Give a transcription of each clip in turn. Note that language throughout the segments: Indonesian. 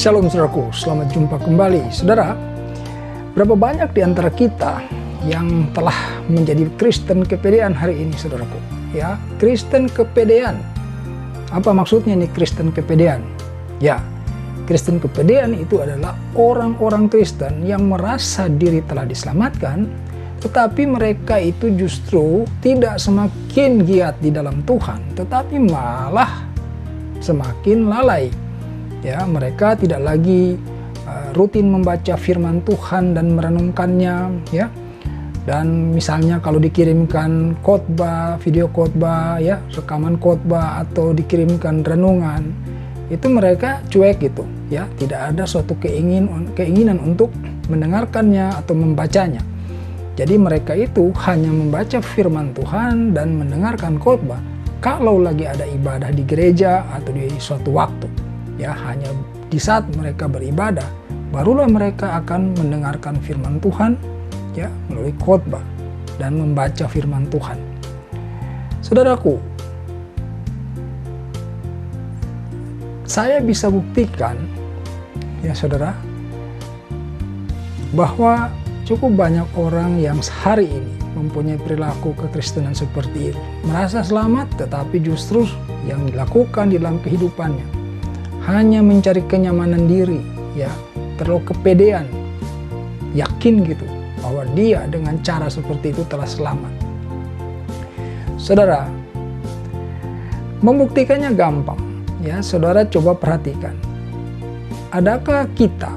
Shalom saudaraku, selamat jumpa kembali. Saudara, berapa banyak di antara kita yang telah menjadi Kristen kepedean hari ini saudaraku? Ya, Kristen kepedean. Apa maksudnya nih Kristen kepedean? Ya, Kristen kepedean itu adalah orang-orang Kristen yang merasa diri telah diselamatkan, tetapi mereka itu justru tidak semakin giat di dalam Tuhan, tetapi malah semakin lalai. Ya, mereka tidak lagi rutin membaca firman Tuhan dan merenungkannya, ya. Dan misalnya kalau dikirimkan khotbah, video khotbah, ya, rekaman khotbah atau dikirimkan renungan, itu mereka cuek gitu, ya. Tidak ada suatu keinginan untuk mendengarkannya atau membacanya. Jadi mereka itu hanya membaca firman Tuhan dan mendengarkan khotbah kalau lagi ada ibadah di gereja atau di suatu waktu. Ya, hanya di saat mereka beribadah barulah mereka akan mendengarkan firman Tuhan, ya, melalui khotbah dan membaca firman Tuhan. Saudaraku, saya bisa buktikan, ya saudara, bahwa cukup banyak orang yang hari ini mempunyai perilaku kekristenan seperti itu, merasa selamat tetapi justru yang dilakukan di dalam kehidupannya hanya mencari kenyamanan diri, ya, terlalu kepedean, yakin gitu bahwa dia dengan cara seperti itu telah selamat. Saudara, membuktikannya gampang, ya. Saudara coba perhatikan, adakah kita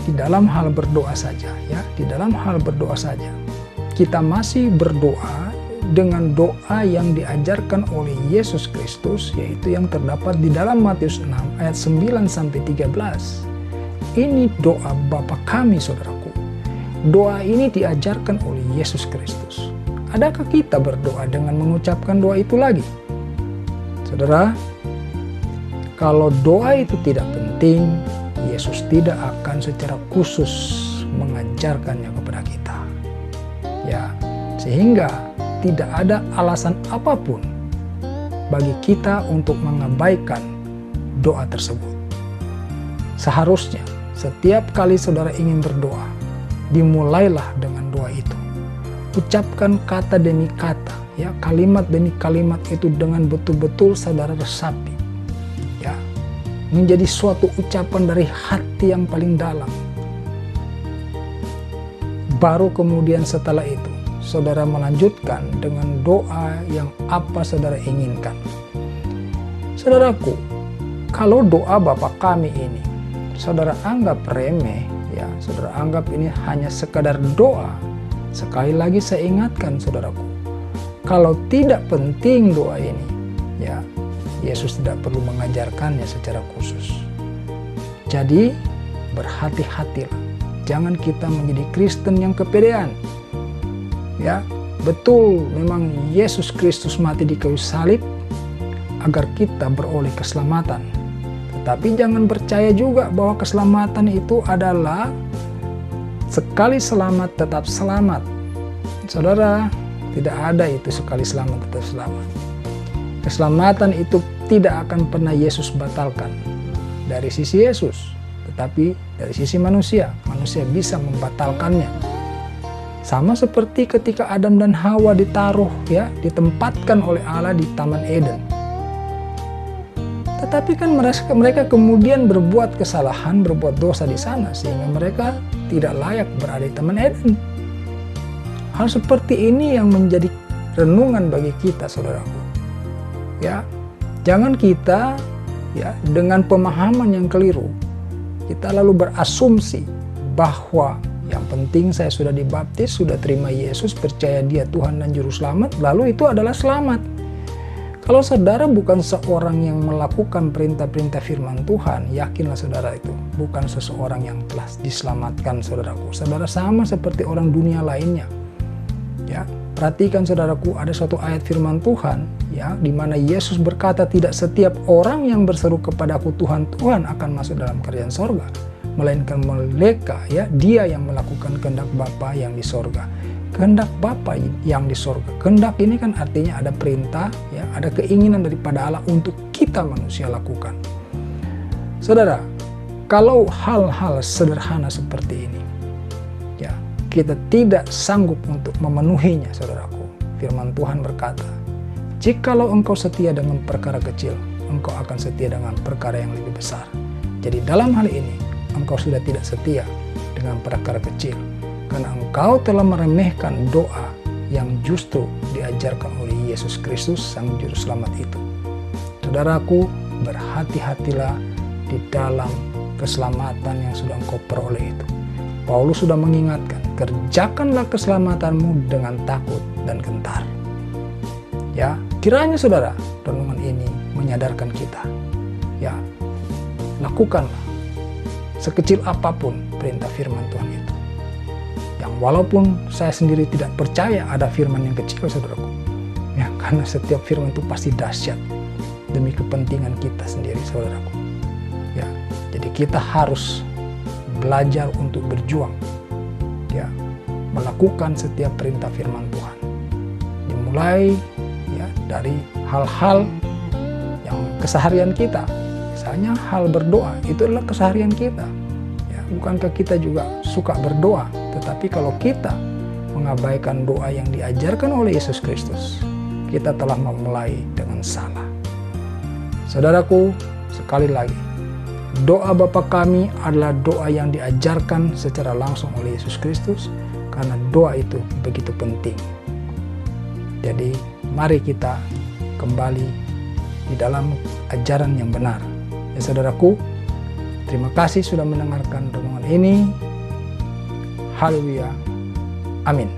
di dalam hal berdoa saja, ya, di dalam hal berdoa saja kita masih berdoa dengan doa yang diajarkan oleh Yesus Kristus, yaitu yang terdapat di dalam Matius 6 ayat 9-13. Ini doa Bapa kami, saudaraku. Doa ini diajarkan oleh Yesus Kristus. Adakah kita berdoa dengan mengucapkan doa itu lagi? Saudara, kalau doa itu tidak penting, Yesus tidak akan secara khusus mengajarkannya kepada kita. Ya, sehingga tidak ada alasan apapun bagi kita untuk mengabaikan doa tersebut. Seharusnya setiap kali saudara ingin berdoa, dimulailah dengan doa itu. Ucapkan kata demi kata, ya, kalimat demi kalimat itu dengan betul-betul saudara resapi, ya, menjadi suatu ucapan dari hati yang paling dalam. Baru kemudian setelah itu saudara melanjutkan dengan doa yang apa saudara inginkan. Saudaraku, kalau doa Bapa kami ini saudara anggap remeh, ya, saudara anggap ini hanya sekadar doa, sekali lagi saya ingatkan saudaraku, kalau tidak penting doa ini, ya, Yesus tidak perlu mengajarkannya secara khusus. Jadi berhati-hatilah, jangan kita menjadi Kristen yang kepedean. Ya, betul, memang Yesus Kristus mati di kayu salib agar kita beroleh keselamatan. Tetapi jangan percaya juga bahwa keselamatan itu adalah sekali selamat tetap selamat. Saudara, tidak ada itu sekali selamat tetap selamat. Keselamatan itu tidak akan pernah Yesus batalkan dari sisi Yesus, tetapi dari sisi manusia, manusia bisa membatalkannya. Sama seperti ketika Adam dan Hawa ditaruh, ya, ditempatkan oleh Allah di Taman Eden. Tetapi kan mereka kemudian berbuat kesalahan, berbuat dosa di sana, sehingga mereka tidak layak berada di Taman Eden. Hal seperti ini yang menjadi renungan bagi kita, saudaraku. Ya, jangan kita, ya, dengan pemahaman yang keliru, kita lalu berasumsi bahwa yang penting saya sudah dibaptis, sudah terima Yesus, percaya Dia Tuhan dan Juru Selamat, lalu itu adalah selamat. Kalau saudara bukan seorang yang melakukan perintah-perintah firman Tuhan, yakinlah saudara itu bukan seseorang yang telah diselamatkan, saudaraku. Saudara sama seperti orang dunia lainnya. Ya, perhatikan saudaraku, ada suatu ayat firman Tuhan, ya, di mana Yesus berkata, tidak setiap orang yang berseru kepadaku Tuhan, Tuhan akan masuk dalam kerajaan sorga, melainkan mereka, ya, dia yang melakukan kehendak Bapa yang di sorga. Kehendak Bapa yang di sorga. Kehendak ini kan artinya ada perintah, ya, ada keinginan daripada Allah untuk kita manusia lakukan. Saudara, Kalau hal-hal sederhana seperti ini, ya, kita tidak sanggup untuk memenuhinya, saudaraku. Firman Tuhan berkata, jikalau engkau setia dengan perkara kecil, engkau akan setia dengan perkara yang lebih besar. Jadi dalam hal ini, engkau sudah tidak setia dengan perkara kecil, karena engkau telah meremehkan doa yang justru diajarkan oleh Yesus Kristus, Sang Juru Selamat itu. Saudaraku, berhati-hatilah di dalam keselamatan yang sudah engkau peroleh itu. Paulus sudah mengingatkan, kerjakanlah keselamatanmu dengan takut dan gentar. Ya, kiranya saudara, renungan ini menyadarkan kita. Ya, lakukanlah sekecil apapun perintah firman Tuhan itu. Yang walaupun saya sendiri tidak percaya ada firman yang kecil, saudaraku. Ya, karena setiap firman itu pasti dahsyat demi kepentingan kita sendiri, saudaraku. Ya, jadi kita harus belajar untuk berjuang, ya, melakukan setiap perintah firman Tuhan. Dimulai ya dari hal-hal yang keseharian kita. Misalnya hal berdoa, itu adalah keseharian kita. Ya, bukankah kita juga suka berdoa? Tetapi kalau kita mengabaikan doa yang diajarkan oleh Yesus Kristus, kita telah memulai dengan salah. Saudaraku, sekali lagi, doa Bapa kami adalah doa yang diajarkan secara langsung oleh Yesus Kristus, karena doa itu begitu penting. Jadi mari kita kembali di dalam ajaran yang benar. Ya saudaraku, terima kasih sudah mendengarkan renungan ini. Haleluya. Amin.